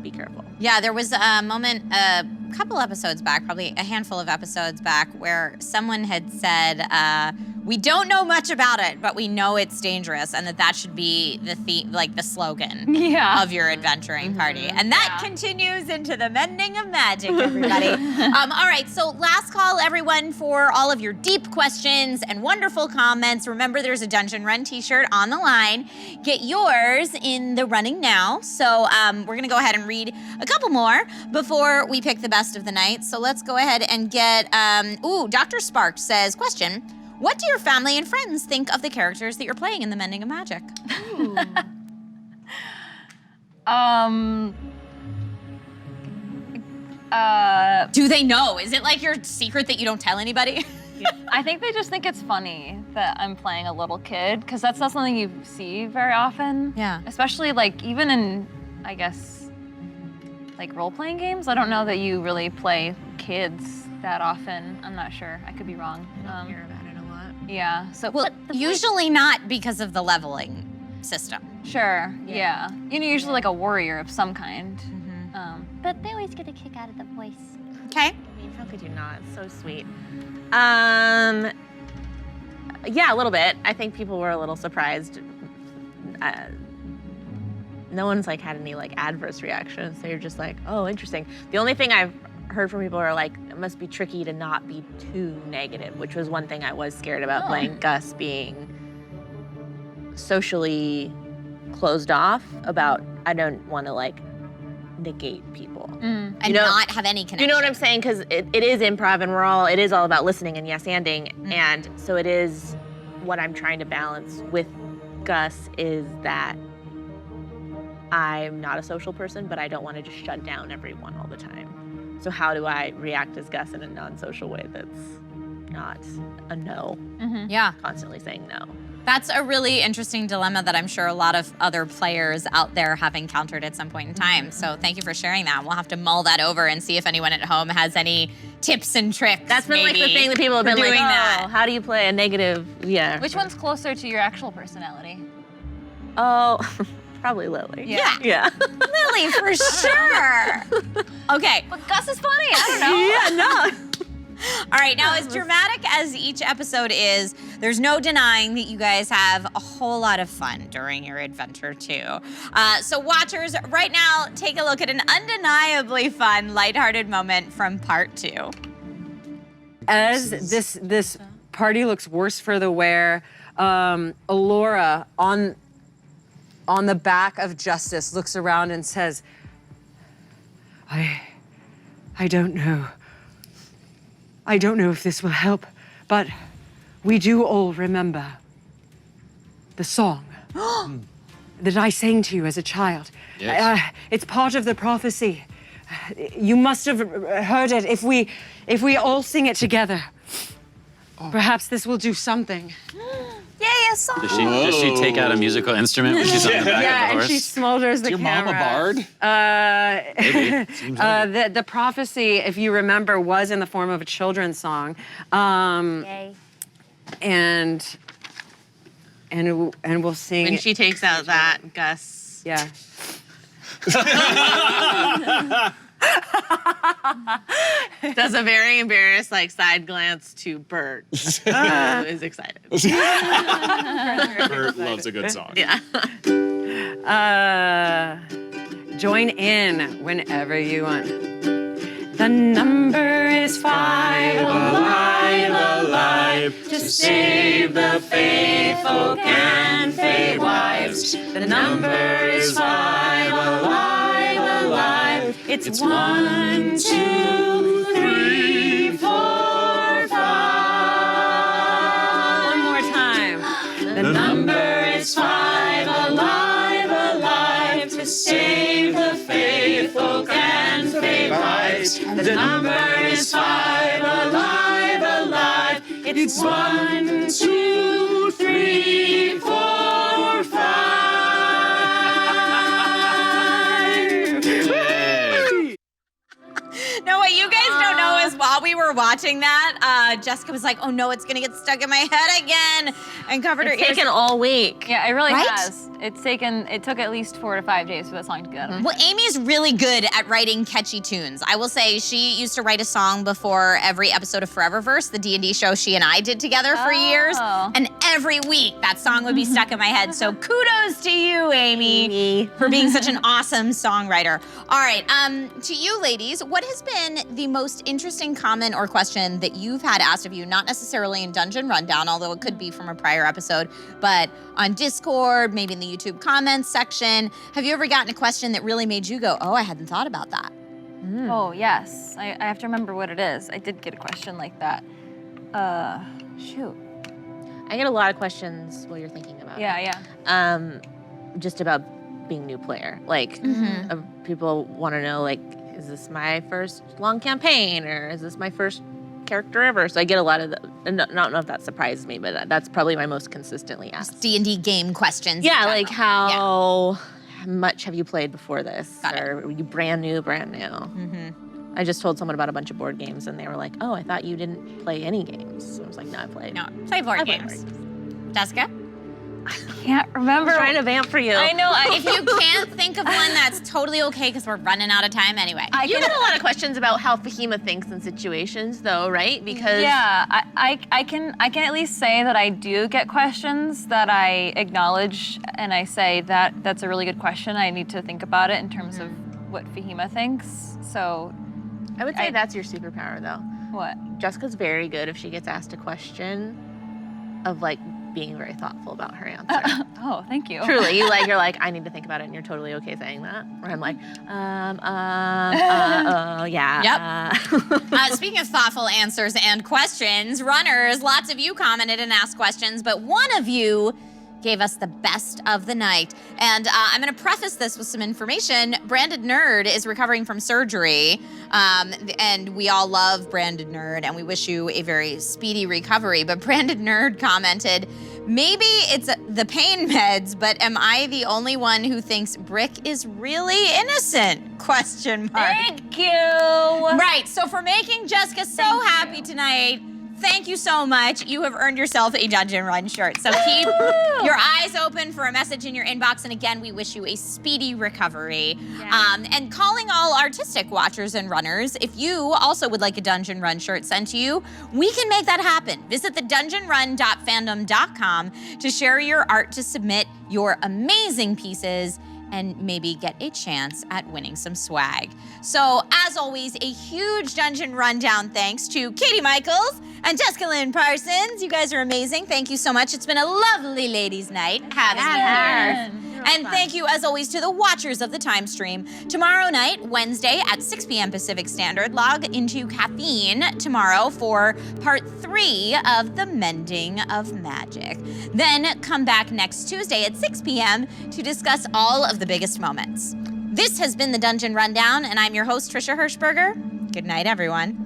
be careful. Yeah, there was a moment a couple episodes back, probably a handful of episodes back, where someone had said, we don't know much about it, but we know it's dangerous, and that should be the theme, like the slogan Yeah. of your adventuring party. And that continues into the Mending of Magic, everybody. All right, so last call, everyone, for all of your deep questions and wonderful comments. Remember, there's a Dungeon Run t-shirt on the line. Get yours in the running now. So we're gonna go ahead and read a couple more before we pick the best of the night. So let's go ahead and get, Dr. Sparks says, question, what do your family and friends think of the characters that you're playing in the Mending of Magic? Do they know? Is it like your secret that you don't tell anybody? I think they just think it's funny that I'm playing a little kid, because that's not something you see very often. Yeah. Especially like even in, I guess, like role-playing games. I don't know that you really play kids that often. I'm not sure. I could be wrong. Hear about it a lot. Yeah. So Well, but the usually not because of the leveling system. sure. Yeah. You're usually like a warrior of some kind. But they always get a kick out of the voice. Okay. I mean, how could you not? It's so sweet. Yeah, a little bit. I think people were a little surprised. No one's like had any like adverse reactions. They're just like, oh, interesting. The only thing I've heard from people are like, it must be tricky to not be too negative, which was one thing I was scared about playing Gus, being socially closed off about, I don't want to like negate people. And You know- not have any connection. Do you know what I'm saying? Because it is improv and it is all about listening and yes-anding. And so it is, what I'm trying to balance with Gus is that I'm not a social person, but I don't want to just shut down everyone all the time. So how do I react as Gus in a non-social way that's not a no, Yeah. constantly saying no? That's a really interesting dilemma that I'm sure a lot of other players out there have encountered at some point in time. So thank you for sharing that. We'll have to mull that over and see if anyone at home has any tips and tricks. That's been like the maybe, thing that people have for been like, doing oh, that. how do you play a negative, yeah. Which one's closer to your actual personality? Oh, probably Lily. Yeah. Yeah. Lily, for sure. Okay. But Gus is funny. I don't know. Yeah, no. All right, now as dramatic as each episode is, there's no denying that you guys have a whole lot of fun during your adventure too. So watchers, right now, take a look at an undeniably fun, lighthearted moment from part 2. As this party looks worse for the wear, Alora on the back of Justice looks around and says, I don't know. I don't know if this will help, but we do all remember the song that I sang to you as a child. Yes. It's part of the prophecy. You must have heard it. If we all sing it together, perhaps this will do something. Yay, a song. Does she take out a musical instrument when she's on the back Yeah, of the and horse? she smolders the Your camera. mom a bard? Maybe. Seems like The prophecy, if you remember, was in the form of a children's song, Yay. and we'll sing. When she takes out that, Gus. Yeah. Does a very embarrassed side glance to Bert. Who is excited. Bert loves a good song. Yeah. Join in whenever you want. The number is 5, alive, to save the faithful and fey wives. The number is 5, alive. It's 1, 2, 3, 4, 5. One more time. The number is 5, alive, to save the faithful and fey wives. The number is 5, alive. It's 1, 2, 3, 4, 5. No, what you guys don't know is while we were watching that, Jessica was like, oh no, it's gonna get stuck in my head again, and covered her It's ears. taken all week. Yeah, it really Right? has. It took at least 4 to 5 days for that song to get out of my Well, Amy's really good at writing catchy tunes. I will say she used to write a song before every episode of Foreververse, the D&D show she and I did together for years. Oh. And every week that song would be stuck in my head. So kudos to you, Amy, for being such an awesome songwriter. All right, to you ladies, what has been the most interesting comment or question that you've had asked of you, not necessarily in Dungeon Rundown, although it could be from a prior episode, but on Discord, maybe in the YouTube comments section? Have you ever gotten a question that really made you go, oh, I hadn't thought about that? Oh, yes. I have to remember what it is. I did get a question like that. Shoot. I get a lot of questions while you're thinking about Yeah, it. yeah. Just about being new player. People want to know, is this my first long campaign, or is this my first character ever? So I get a lot of the, and I don't know if that surprises me, but that's probably my most consistently asked. D&D game questions. in Yeah, general. how much have you played before this? Got it. Or were you brand new? I just told someone about a bunch of board games, and they were like, oh, I thought you didn't play any games. So I was like, no, I played. No, play board I play games. Jessica? Can't remember. I'm trying to vamp for you. I know. If you can't think of one, that's totally okay because we're running out of time anyway. You get a lot of questions about how Fahima thinks in situations, though, right? Because Yeah, I can at least say that I do get questions that I acknowledge, and I say that that's a really good question. I need to think about it in terms of what Fahima thinks. So I would say that's your superpower, though. What? Jessica's very good if she gets asked a question of like being very thoughtful about her answer. Oh, thank you. Truly, you're like, I need to think about it, and you're totally okay saying that. Where I'm like, yeah. Yep. Speaking of thoughtful answers and questions, runners, lots of you commented and asked questions, but one of you gave us the best of the night. And I'm going to preface this with some information. Branded Nerd is recovering from surgery, and we all love Branded Nerd, and we wish you a very speedy recovery. But Branded Nerd commented, maybe it's the pain meds, but am I the only one who thinks Brick is really innocent? Question mark. Thank you. Right, so for making Jessica so happy tonight, thank you so much. You have earned yourself a Dungeon Run shirt. So keep your eyes open for a message in your inbox. And again, we wish you a speedy recovery. Yes. And calling all artistic watchers and runners, if you also would like a Dungeon Run shirt sent to you, we can make that happen. Visit the dungeonrun.fandom.com to share your art, to submit your amazing pieces, and maybe get a chance at winning some swag. So, as always, a huge Dungeon Rundown thanks to Katie Michels and Jessica Lynn Parsons. You guys are amazing. Thank you so much. It's been a lovely ladies' night having you here. And thank you, as always, to the watchers of the time stream. Tomorrow night, Wednesday at 6 p.m. Pacific Standard, log into Caffeine tomorrow for part 3 of the Mending of Magic. Then come back next Tuesday at 6 p.m. to discuss all of the biggest moments. This has been the Dungeon Rundown, and I'm your host, Trisha Hershberger. Good night, everyone.